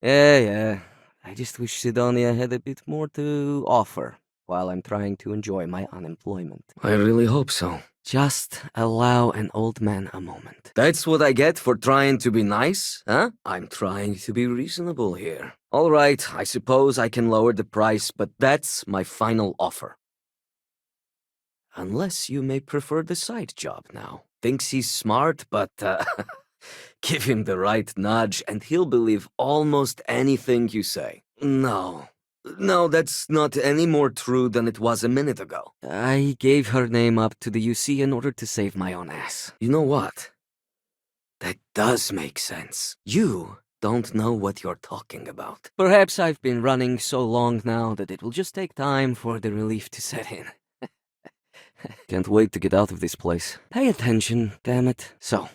Yeah. I just wish Sidonia had a bit more to offer while I'm trying to enjoy my unemployment. I really hope so. Just allow an old man a moment. That's what I get for trying to be nice, huh? I'm trying to be reasonable here. All right, I suppose I can lower the price, but that's my final offer. Unless you may prefer the side job now. Thinks he's smart, but give him the right nudge and he'll believe almost anything you say. No, that's not any more true than it was a minute ago. I gave her name up to the UC in order to save my own ass. You know what? That does make sense. You don't know what you're talking about. Perhaps I've been running so long now that it will just take time for the relief to set in. Can't wait to get out of this place. Pay attention, damn it. So,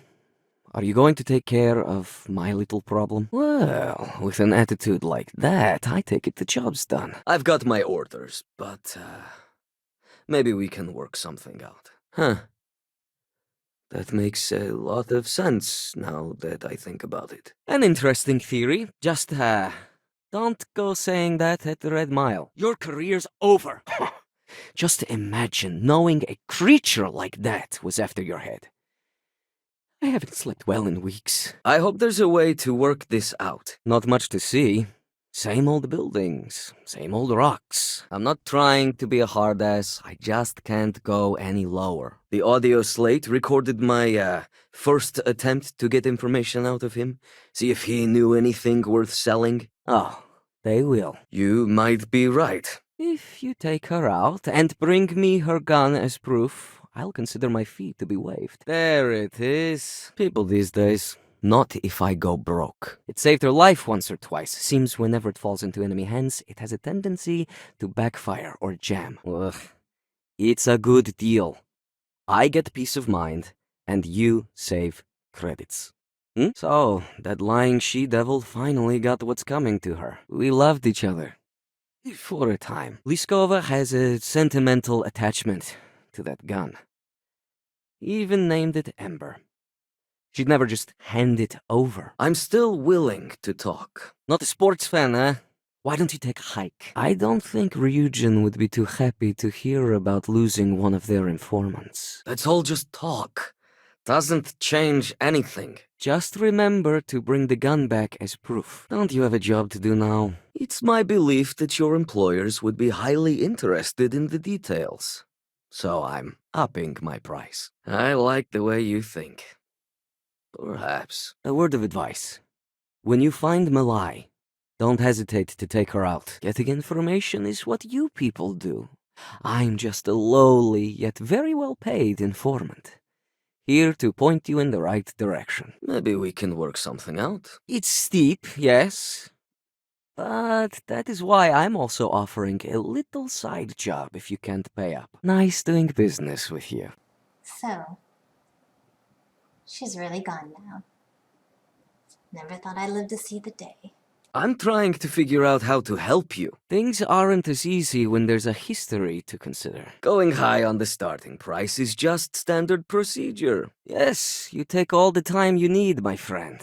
are you going to take care of my little problem? Well, with an attitude like that, I take it the job's done. I've got my orders, but maybe we can work something out. Huh. That makes a lot of sense now that I think about it. An interesting theory. Just, don't go saying that at the Red Mile. Your career's over. Just imagine knowing a creature like that was after your head. I haven't slept well in weeks. I hope there's a way to work this out. Not much to see. Same old buildings, same old rocks. I'm not trying to be a hard ass, I just can't go any lower. The audio slate recorded my first attempt to get information out of him. See if he knew anything worth selling. Oh, they will. You might be right. If you take her out and bring me her gun as proof, I'll consider my fee to be waived. There it is. People these days. Not if I go broke. It saved her life once or twice. Seems whenever it falls into enemy hands, it has a tendency to backfire or jam. Ugh. It's a good deal. I get peace of mind, and you save credits. So, that lying she-devil finally got what's coming to her. We loved each other. For a time. Liskova has a sentimental attachment to that gun. Even named it Ember. She'd never just hand it over. I'm still willing to talk. Not a sports fan, eh? Why don't you take a hike? I don't think Ryujin would be too happy to hear about losing one of their informants. That's all just talk. Doesn't change anything. Just remember to bring the gun back as proof. Don't you have a job to do now? It's my belief that your employers would be highly interested in the details. So I'm upping my price. I like the way you think. Perhaps. A word of advice. When you find Malai, don't hesitate to take her out. Getting information is what you people do. I'm just a lowly, yet very well-paid informant. Here to point you in the right direction. Maybe we can work something out. It's steep, yes. But that is why I'm also offering a little side job if you can't pay up. Nice doing business with you. So, she's really gone now. Never thought I'd live to see the day. I'm trying to figure out how to help you. Things aren't as easy when there's a history to consider. Going high on the starting price is just standard procedure. Yes, you take all the time you need, my friend.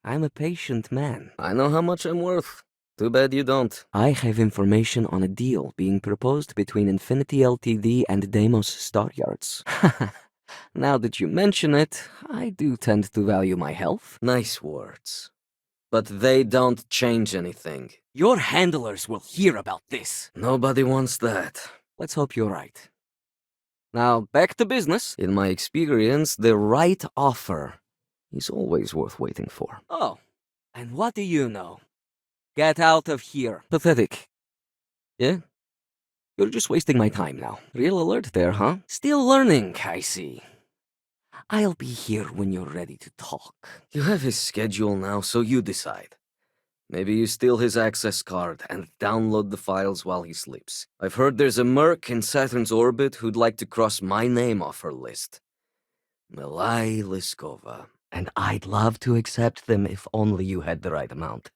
I'm a patient man. I know how much I'm worth. Too bad you don't. I have information on a deal being proposed between Infinity Ltd and Deimos Staryards. Now that you mention it, I do tend to value my health. Nice words. But they don't change anything. Your handlers will hear about this. Nobody wants that. Let's hope you're right. Now, back to business. In my experience, the right offer is always worth waiting for. Oh, and what do you know? Get out of here. Pathetic. Yeah? You're just wasting my time now. Real alert there, huh? Still learning, I see. I'll be here when you're ready to talk. You have his schedule now, so you decide. Maybe you steal his access card and download the files while he sleeps. I've heard there's a merc in Saturn's orbit who'd like to cross my name off her list. Milai Liskova. And I'd love to accept them if only you had the right amount.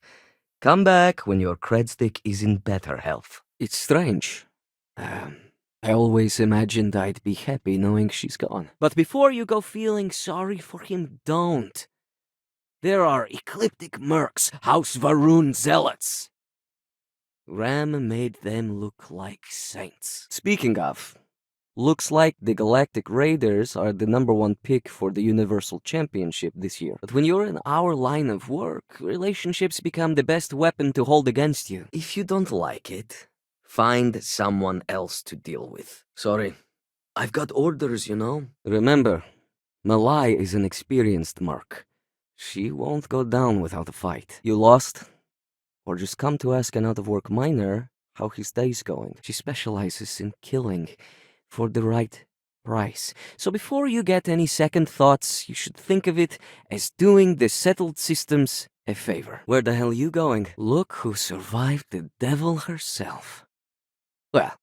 Come back when your cred stick is in better health. It's strange. I always imagined I'd be happy knowing she's gone. But before you go feeling sorry for him, don't. There are ecliptic mercs, House Varun zealots. Ram made them look like saints. Speaking of, looks like the Galactic Raiders are the #1 pick for the Universal Championship this year. But when you're in our line of work, relationships become the best weapon to hold against you. If you don't like it, find someone else to deal with. Sorry, I've got orders, you know. Remember, Malai is an experienced merc. She won't go down without a fight. You lost? Or just come to ask an out-of-work miner how his day's going. She specializes in killing for the right price. So before you get any second thoughts, you should think of it as doing the settled systems a favor. Where the hell are you going? Look who survived the devil herself. Well,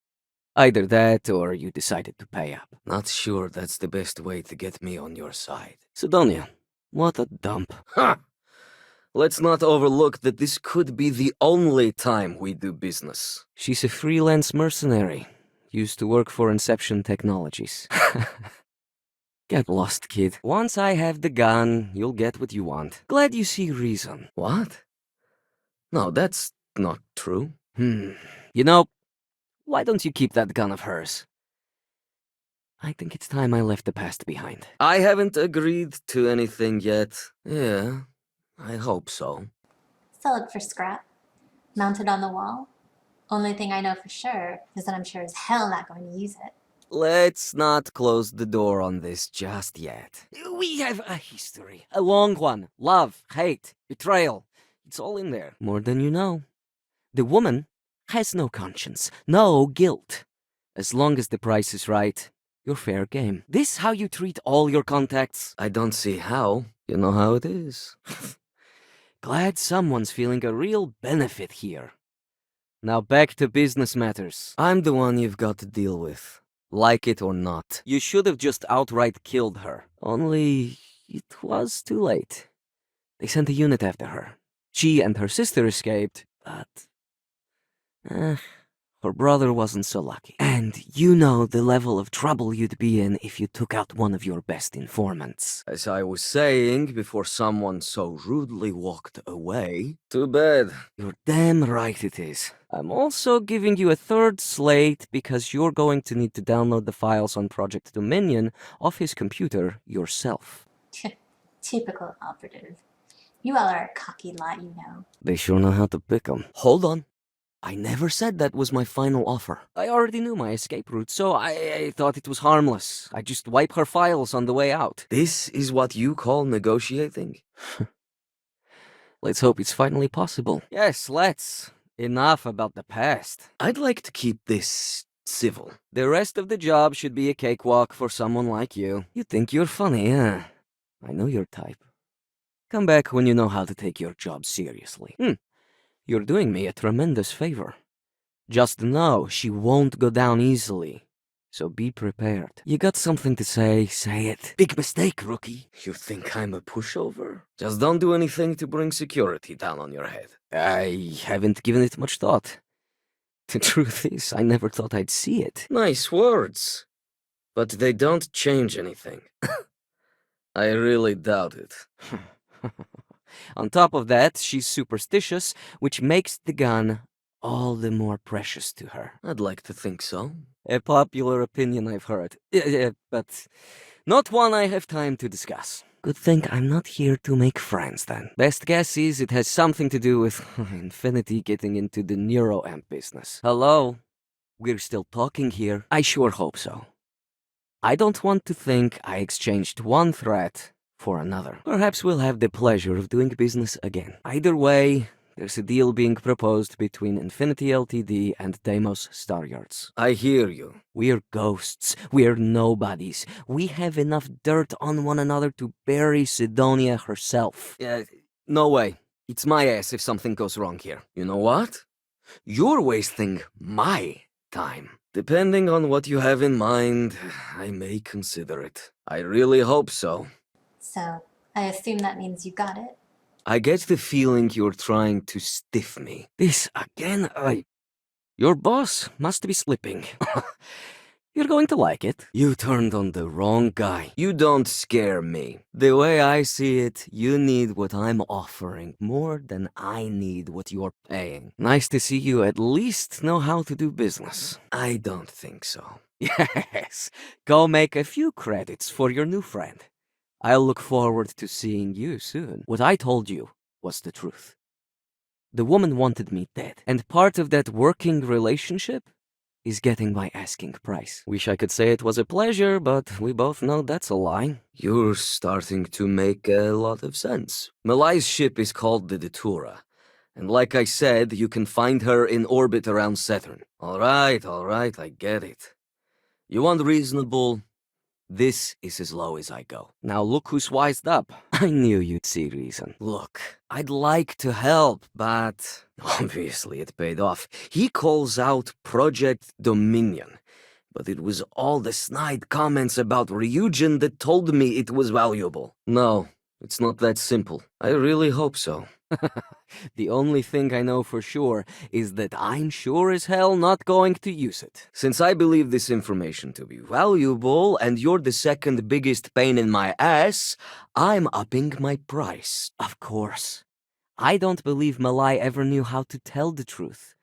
either that or you decided to pay up. Not sure that's the best way to get me on your side. Sidonia, what a dump. Ha! Let's not overlook that this could be the only time we do business. She's a freelance mercenary. Used to work for Inception Technologies. Get lost, kid. Once I have the gun, you'll get what you want. Glad you see reason. What? No, that's not true. You know, why don't you keep that gun of hers? I think it's time I left the past behind. I haven't agreed to anything yet. Yeah, I hope so. Sell it for scrap. Mounted on the wall. Only thing I know for sure is that I'm sure as hell not going to use it. Let's not close the door on this just yet. We have a history. A long one. Love, hate, betrayal. It's all in there. More than you know. The woman has no conscience, no guilt. As long as the price is right, you're fair game. This how you treat all your contacts? I don't see how. You know how it is. Glad someone's feeling a real benefit here. Now back to business matters. I'm the one you've got to deal with. Like it or not. You should have just outright killed her. Only it was too late. They sent a unit after her. She and her sister escaped, but... her brother wasn't so lucky. And you know the level of trouble you'd be in if you took out one of your best informants. As I was saying before someone so rudely walked away. Too bad. You're damn right it is. I'm also giving you a third slate because you're going to need to download the files on Project Dominion off his computer yourself. Typical operative. You all are a cocky lot, you know. They sure know how to pick 'em. Hold on. I never said that was my final offer. I already knew my escape route, so I thought it was harmless. I'd just wipe her files on the way out. This is what you call negotiating? Let's hope it's finally possible. Yes, let's. Enough about the past. I'd like to keep this civil. The rest of the job should be a cakewalk for someone like you. You think you're funny, huh? I know your type. Come back when you know how to take your job seriously. You're doing me a tremendous favor. Just know she won't go down easily. So be prepared. You got something to say it. Big mistake, rookie. You think I'm a pushover? Just don't do anything to bring security down on your head. I haven't given it much thought. The truth is, I never thought I'd see it. Nice words. But they don't change anything. I really doubt it. On top of that, she's superstitious, which makes the gun all the more precious to her. I'd like to think so. A popular opinion I've heard. But not one I have time to discuss. Good thing I'm not here to make friends, then. Best guess is it has something to do with Infinity getting into the neuroamp business. Hello? We're still talking here? I sure hope so. I don't want to think I exchanged one threat for another. Perhaps we'll have the pleasure of doing business again. Either way, there's a deal being proposed between Infinity Ltd. And Deimos Staryards. I hear you. We're ghosts. We're nobodies. We have enough dirt on one another to bury Sidonia herself. No way. It's my ass if something goes wrong here. You know what? You're wasting my time. Depending on what you have in mind, I may consider it. I really hope so. So, I assume that means you got it. I get the feeling you're trying to stiff me. This again, Your boss must be slipping. You're going to like it. You turned on the wrong guy. You don't scare me. The way I see it, you need what I'm offering more than I need what you're paying. Nice to see you at least know how to do business. I don't think so. Yes, go make a few credits for your new friend. I'll look forward to seeing you soon. What I told you was the truth. The woman wanted me dead, and part of that working relationship is getting my asking price. Wish I could say it was a pleasure, but we both know that's a lie. You're starting to make a lot of sense. Malai's ship is called the Datura. And like I said, you can find her in orbit around Saturn. All right, I get it. You want reasonable? This is as low as I go. Now look who's wised up. I knew you'd see reason. Look, I'd like to help, but obviously it paid off. He calls out Project Dominion, but it was all the snide comments about Ryujin that told me it was valuable. No, it's not that simple. I really hope so. The only thing I know for sure is that I'm sure as hell not going to use it. Since I believe this information to be valuable and you're the second biggest pain in my ass, I'm upping my price. Of course. I don't believe Malai ever knew how to tell the truth.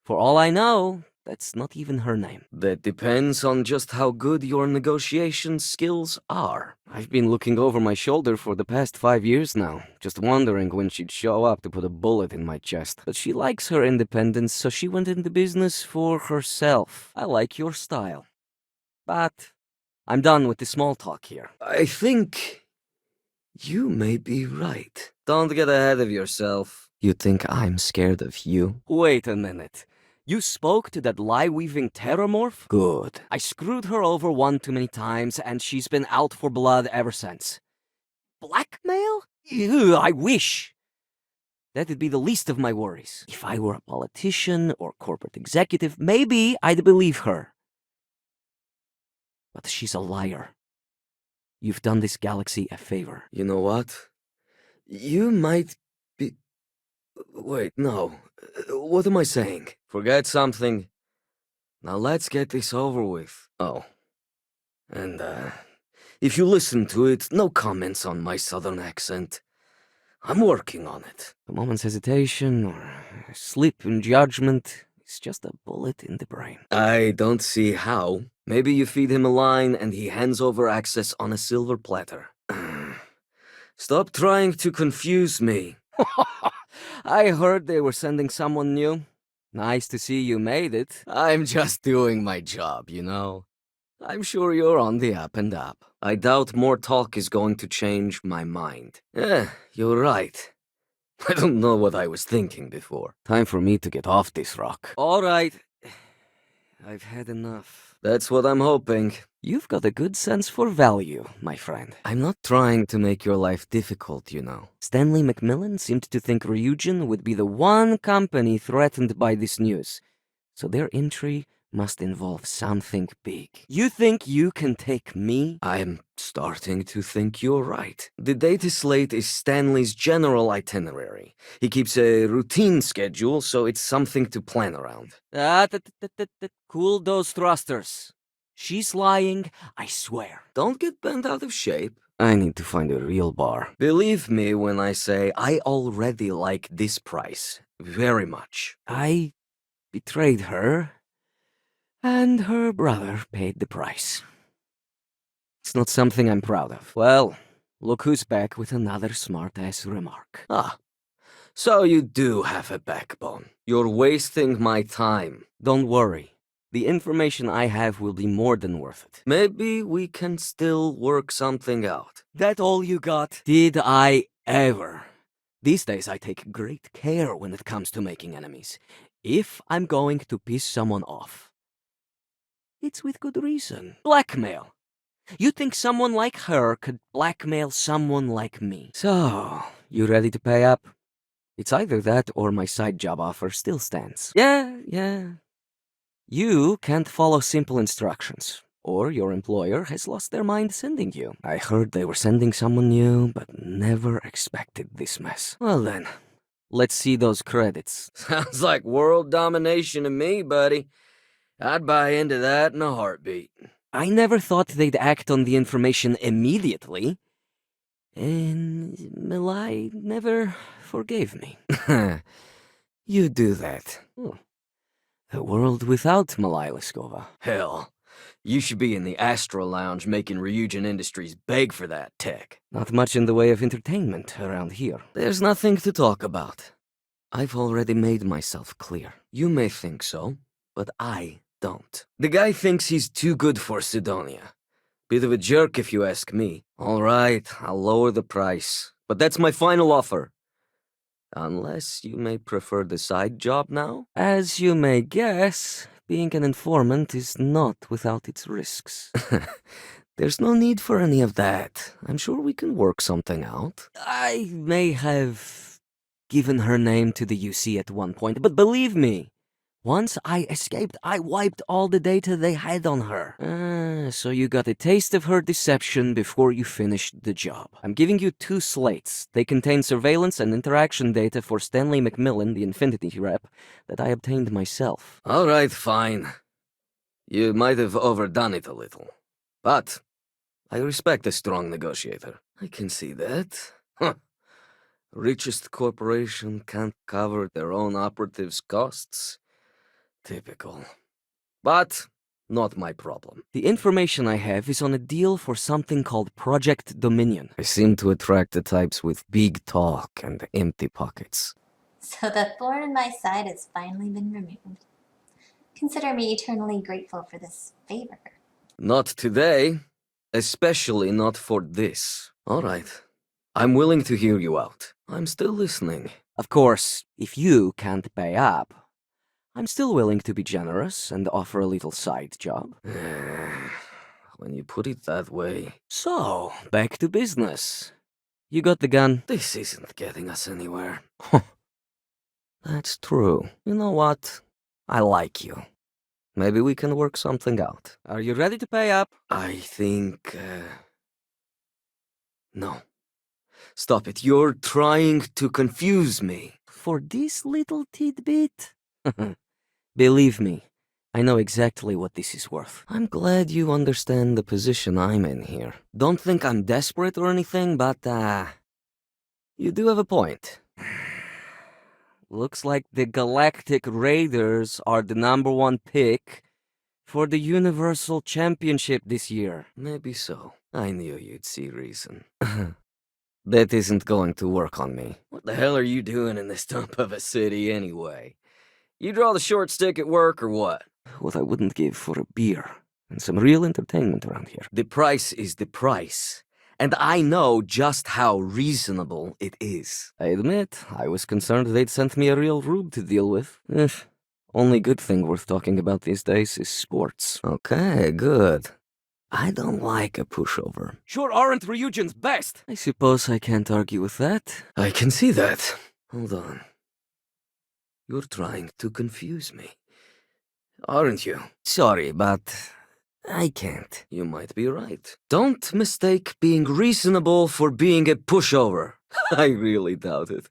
For all I know, that's not even her name. That depends on just how good your negotiation skills are. I've been looking over my shoulder for the past 5 years now, just wondering when she'd show up to put a bullet in my chest. But she likes her independence, so she went into business for herself. I like your style. But I'm done with the small talk here. I think you may be right. Don't get ahead of yourself. You think I'm scared of you? Wait a minute. You spoke to that lie-weaving terramorph? Good. I screwed her over one too many times, and she's been out for blood ever since. Blackmail? Ew, I wish. That'd be the least of my worries. If I were a politician or corporate executive, maybe I'd believe her. But she's a liar. You've done this galaxy a favor. You know what? You might be... Wait, no. What am I saying? Forget something. Now let's get this over with. Oh. And, if you listen to it, no comments on my southern accent. I'm working on it. A moment's hesitation or a slip in judgment is just a bullet in the brain. I don't see how. Maybe you feed him a line and he hands over access on a silver platter. Stop trying to confuse me. I heard they were sending someone new. Nice to see you made it. I'm just doing my job, you know. I'm sure you're on the up and up. I doubt more talk is going to change my mind. You're right. I don't know what I was thinking before. Time for me to get off this rock. All right. I've had enough. That's what I'm hoping. You've got a good sense for value, my friend. I'm not trying to make your life difficult, you know. Stanley Macmillan seemed to think Ryujin would be the one company threatened by this news, so their entry must involve something big. You think you can take me? I'm starting to think you're right. The data slate is Stanley's general itinerary. He keeps a routine schedule, so it's something to plan around. Cool those thrusters. She's lying, I swear. Don't get bent out of shape. I need to find a real bar. Believe me when I say I already like this price very much. I betrayed her, and her brother paid the price. It's not something I'm proud of. Well, look who's back with another smart-ass remark. Ah, so you do have a backbone. You're wasting my time. Don't worry. The information I have will be more than worth it. Maybe we can still work something out. That all you got? Did I ever? These days I take great care when it comes to making enemies. If I'm going to piss someone off, it's with good reason. Blackmail. You think someone like her could blackmail someone like me? So, you ready to pay up? It's either that or my side job offer still stands. Yeah. You can't follow simple instructions, or your employer has lost their mind sending you. I heard they were sending someone new, but never expected this mess. Well then, let's see those credits. Sounds like world domination to me, buddy. I'd buy into that in a heartbeat. I never thought they'd act on the information immediately. And Milai never forgave me. You do that. A world without Milai Liskova. Hell, you should be in the Astro Lounge making Ryujin Industries beg for that tech. Not much in the way of entertainment around here. There's nothing to talk about. I've already made myself clear. You may think so, but I don't. The guy thinks he's too good for Sidonia. Bit of a jerk if you ask me. All right, I'll lower the price. But that's my final offer. Unless you may prefer the side job now? As you may guess, being an informant is not without its risks. There's no need for any of that. I'm sure we can work something out. I may have given her name to the UC at one point, but believe me, once I escaped, I wiped all the data they had on her. So you got a taste of her deception before you finished the job. I'm giving you 2 slates. They contain surveillance and interaction data for Stanley Macmillan, the Infinity rep, that I obtained myself. All right, fine. You might have overdone it a little. But I respect a strong negotiator. I can see that. Huh. Richest corporation can't cover their own operatives' costs. Typical. But not my problem. The information I have is on a deal for something called Project Dominion. I seem to attract the types with big talk and empty pockets. So the thorn in my side has finally been removed. Consider me eternally grateful for this favor. Not today. Especially not for this. All right. I'm willing to hear you out. I'm still listening. Of course, if you can't pay up, I'm still willing to be generous and offer a little side job. When you put it that way... So, back to business. You got the gun? This isn't getting us anywhere. That's true. You know what? I like you. Maybe we can work something out. Are you ready to pay up? I think... No. Stop it. You're trying to confuse me. For this little tidbit? Believe me, I know exactly what this is worth. I'm glad you understand the position I'm in here. Don't think I'm desperate or anything, but, you do have a point. Looks like the Galactic Raiders are the #1 pick for the Universal Championship this year. Maybe so. I knew you'd see reason. That isn't going to work on me. What the hell are you doing in this dump of a city anyway? You draw the short stick at work or what? What I wouldn't give for a beer and some real entertainment around here. The price is the price. And I know just how reasonable it is. I admit, I was concerned they'd sent me a real rube to deal with. Only good thing worth talking about these days is sports. Okay, good. I don't like a pushover. Sure aren't Ryujin's best! I suppose I can't argue with that. I can see that. Hold on. You're trying to confuse me. Aren't you? Sorry, but I can't. You might be right. Don't mistake being reasonable for being a pushover. I really doubt it.